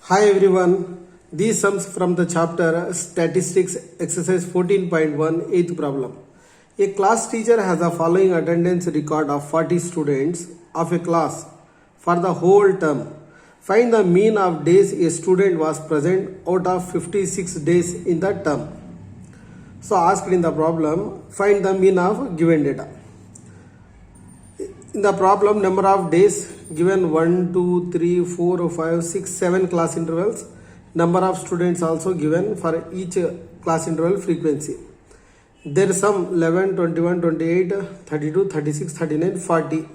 Hi everyone, these sums from the chapter Statistics exercise 14.1 8th problem. A class teacher has a following attendance record of 40 students of a class for the whole term. Find the mean of days a student was present out of 56 days in the term. So asked in the problem, find the mean of given data. In the problem, number of days given 1, 2, 3, 4, 5, 6, 7 class intervals. Number of students also given for each class interval frequency. There is some 11, 21, 28, 32, 36, 39, 40.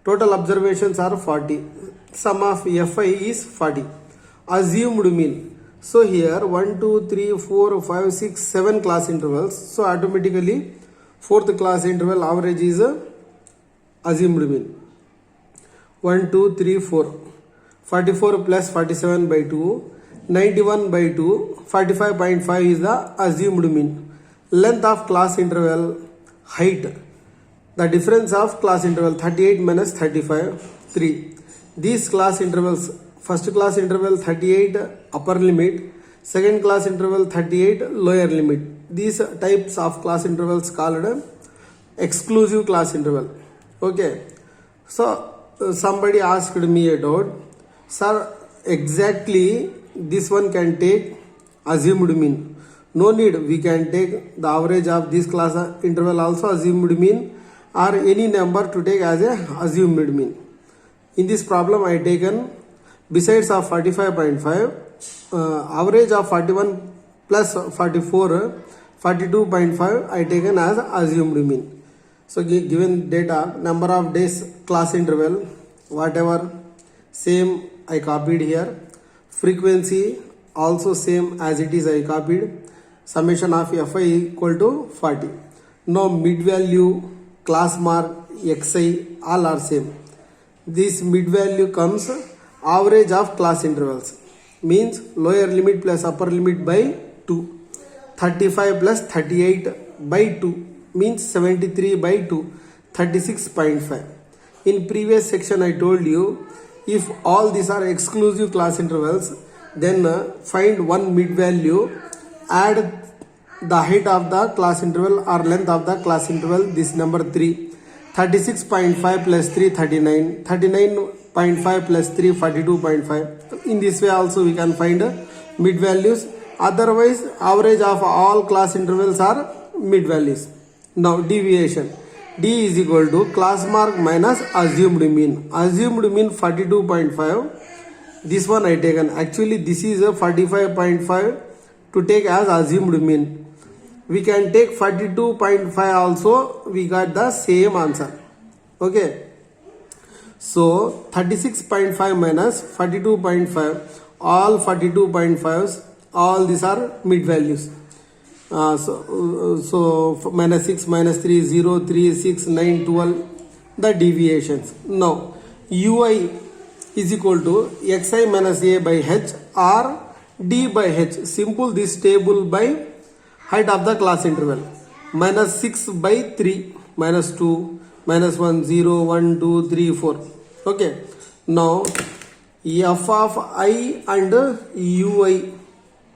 Total observations are 40. Sum of Fi is 40. Assumed mean. So here 1, 2, 3, 4, 5, 6, 7 class intervals. So automatically fourth class interval average is assumed mean. 1, 2, 3, 4. 44 plus 47 by 2. 91 by 2. 45.5 is the assumed mean. Length of class interval, height. The difference of class interval 38 minus 35, 3. These class intervals, first class interval 38 upper limit, second class interval 38 lower limit. These types of class intervals called exclusive class interval. Okay, so somebody asked me a doubt, sir, exactly this one can take assumed mean. No need, we can take the average of this class interval also assumed mean, or any number to take as a assumed mean. In this problem I taken besides of 45.5, average of 41 plus 44, 42.5 I taken as assumed mean. So given data, number of days class interval, whatever, same I copied here. Frequency also same as it is I copied. Summation of Fi equal to 40. Now mid value, class mark, Xi all are same. This mid value comes average of class intervals. Means lower limit plus upper limit by 2. 35 plus 38 by 2. Means 73 by 2, 36.5. In previous section I told you, if all these are exclusive class intervals, then find one mid value, add the height of the class interval or length of the class interval, this number 3. 36.5 plus 3, 39. 39.5 plus 3, 42.5. In this way also we can find mid values. Otherwise, average of all class intervals are mid values. Now deviation, D is equal to class mark minus assumed mean. Assumed mean 42.5. This one I taken. Actually this is a 45.5 to take as assumed mean. We can take 42.5 also. We got the same answer. Okay. So 36.5 minus 42.5. All 42.5s. All these are mid values. So minus 6, minus 3, 0, 3, 6, 9, 12, the deviations. Now, Ui is equal to Xi minus A by H or D by H. Simple this table by height of the class interval. Minus 6 by 3, minus 2, minus 1, 0, 1, 2, 3, 4. Okay. Now, F of I and Ui.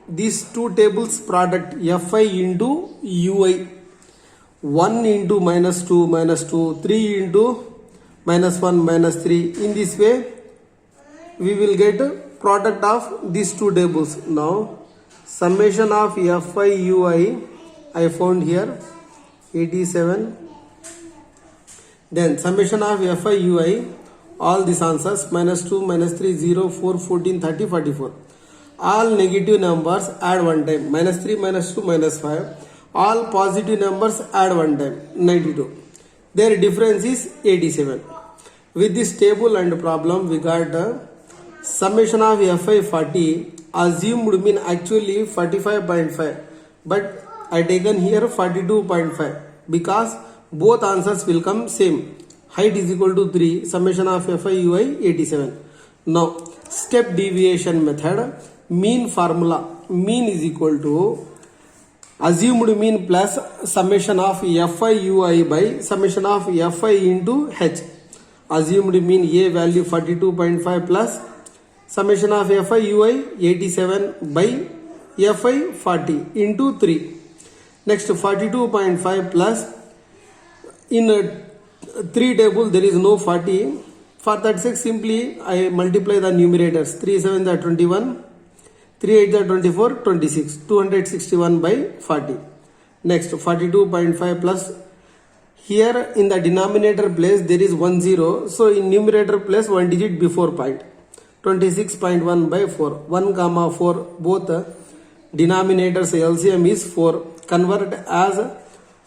These two tables product Fi into Ui. 1 into minus 2, 3 into minus 1, minus 3. In this way, we will get product of these two tables. Now, summation of Fi Ui, I found here 87. Then summation of Fi Ui, all these answers, minus 2, minus 3, 0, 4, 14, 30, 44. All negative numbers add one time. Minus 3, minus 2, minus 5. All positive numbers add one time. 92. Their difference is 87. With this table and problem, we got summation of Fi 40. Assumed mean actually 45.5. But I taken here 42.5. Because both answers will come same. Height is equal to 3. Summation of Fi Ui 87. Now, step deviation method. Mean formula, mean is equal to assumed mean plus summation of Fi Ui by summation of Fi into H. Assumed mean A value 42.5 plus Summation of Fi Ui 87 by Fi 40 into 3. Next 42.5 plus in 3 table there is no 40. For that sake simply I multiply the numerators. 3 7 are 21, 3 8 are 24, 26, 261 by 40. Next 42.5 plus here in the denominator place there is 1 0, so in numerator place 1 digit before point. 26.1 by 4, 1 comma 4, both denominators LCM is 4. Convert as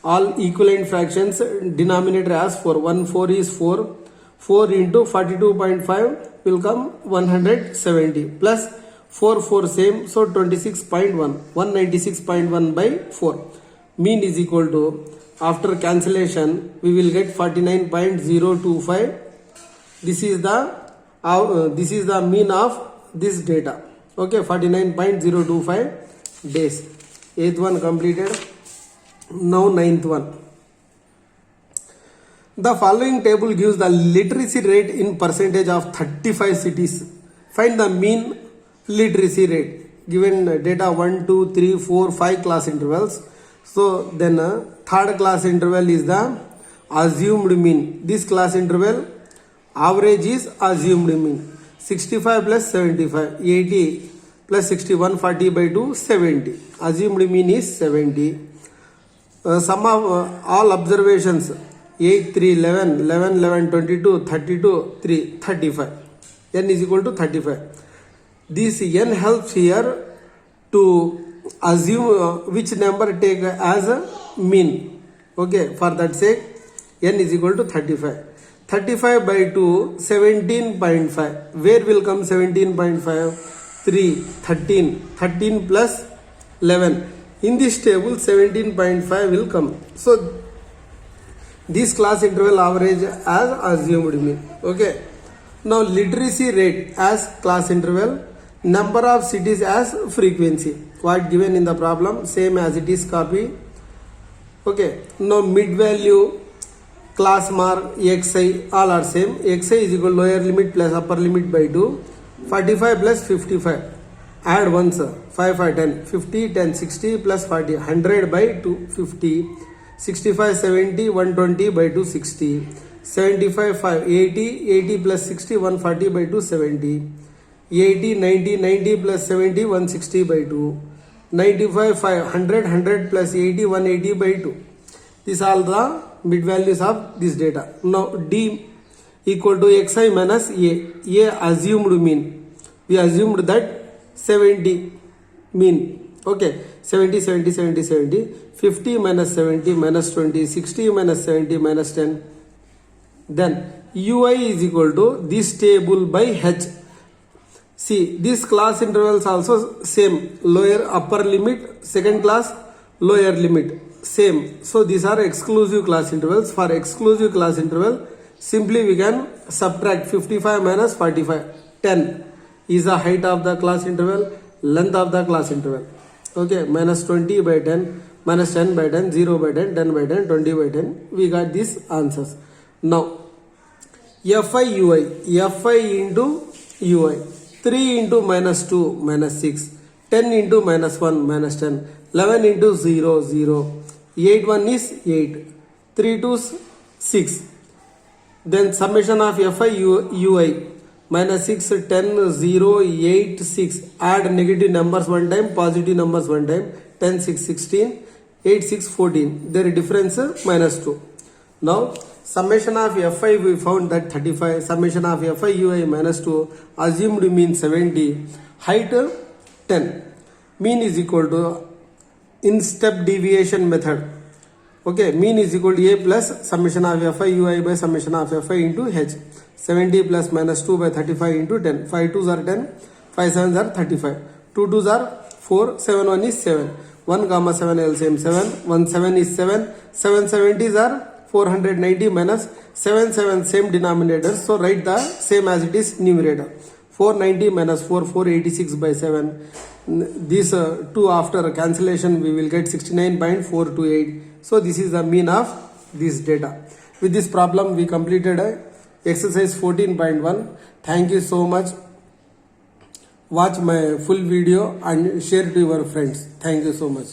all equivalent fractions, denominator as 4. 1 4 is 4. 4 into 42.5 will come 170 plus 4 4 same, so 26.1, 196.1 by 4. Mean is equal to, after cancellation we will get 49.025. This is the mean of this data. Okay, 49.025 days. 8th one completed. Now 9th one. The following table gives the literacy rate in percentage of 35 cities. Find the mean literacy rate. Given data 1, 2, 3, 4, 5 class intervals. So then third class interval is the assumed mean. This class interval average is assumed mean. 65 plus 75, 80 plus 61, 40 by 2, 70. Assumed mean is 70. Sum of all observations 8, 3, 11, 11, 11, 22, 32, 3, 35. N is equal to 35. This N helps here to assume which number take as a mean. Okay, for that sake N is equal to 35. 35 by 2, 17.5. Where will come 17.5? 3, 13. 13 plus 11. In this table 17.5 will come. So this class interval average as assumed mean. Okay. Now literacy rate as class interval. Number of cities as frequency. What given in the problem? Same as it is copy. Okay. Now mid value, class mark, xi all are same. Xi is equal to lower limit plus upper limit by 2. 45 plus 55. Add once. 5 5 10. 50 10 60 plus 40. 100 by 2 50. 65 70 120 by 2 60. 75 5 80 80 plus 60 140 by 2 70. 80 90 90 plus 70 160 by 2. 95 5 100 100 plus 80 180 by 2. These are the mid values of this data. Now D equal to xi minus A. A assumed mean. We assumed that 70 mean. Okay, 70 70 70 70. 50 minus 70 minus 20. 60 minus 70 minus 10. Then Ui is equal to this table by H. See, these class intervals also same. Lower upper limit, second class, lower limit, same. So these are exclusive class intervals. For exclusive class interval, simply we can subtract 55 minus 45. 10 is the height of the class interval, length of the class interval. Okay, minus 20 by 10, minus 10 by 10, 0 by 10, 10 by 10, 20 by 10. We got these answers. Now, Fi Ui, Fi into Ui. 3 into minus 2 minus 6, 10 into minus 1 minus 10, 11 into 0 0, 8 1 is 8, 3 2 6. Then summation of Fi Ui minus 6 10 0 8 6. Add negative numbers one time, positive numbers one time. 10 6 16, 8 6 14. Their difference minus 2. Now summation of Fi we found that 35. Summation of Fi Ui minus 2. Assumed mean 70. Height 10. Mean is equal to in step deviation method. Okay, mean is equal to A plus summation of Fi Ui by summation of Fi into H. 70 plus minus 2 by 35 into 10. 5 2s are 10. 5 7s are 35. 2 2s are 4. 7 1 is 7. 1 comma 7 LCM 7. 1 7 is 7. 7 70s are 490 minus 7 7 same denominator. So write the same as it is numerator. 490 minus 4 486 by 7. These two after cancellation we will get 69.428. So this is the mean of this data. With this problem we completed exercise 14.1. Thank you so much. watch my full video and share to your friends. Thank you so much.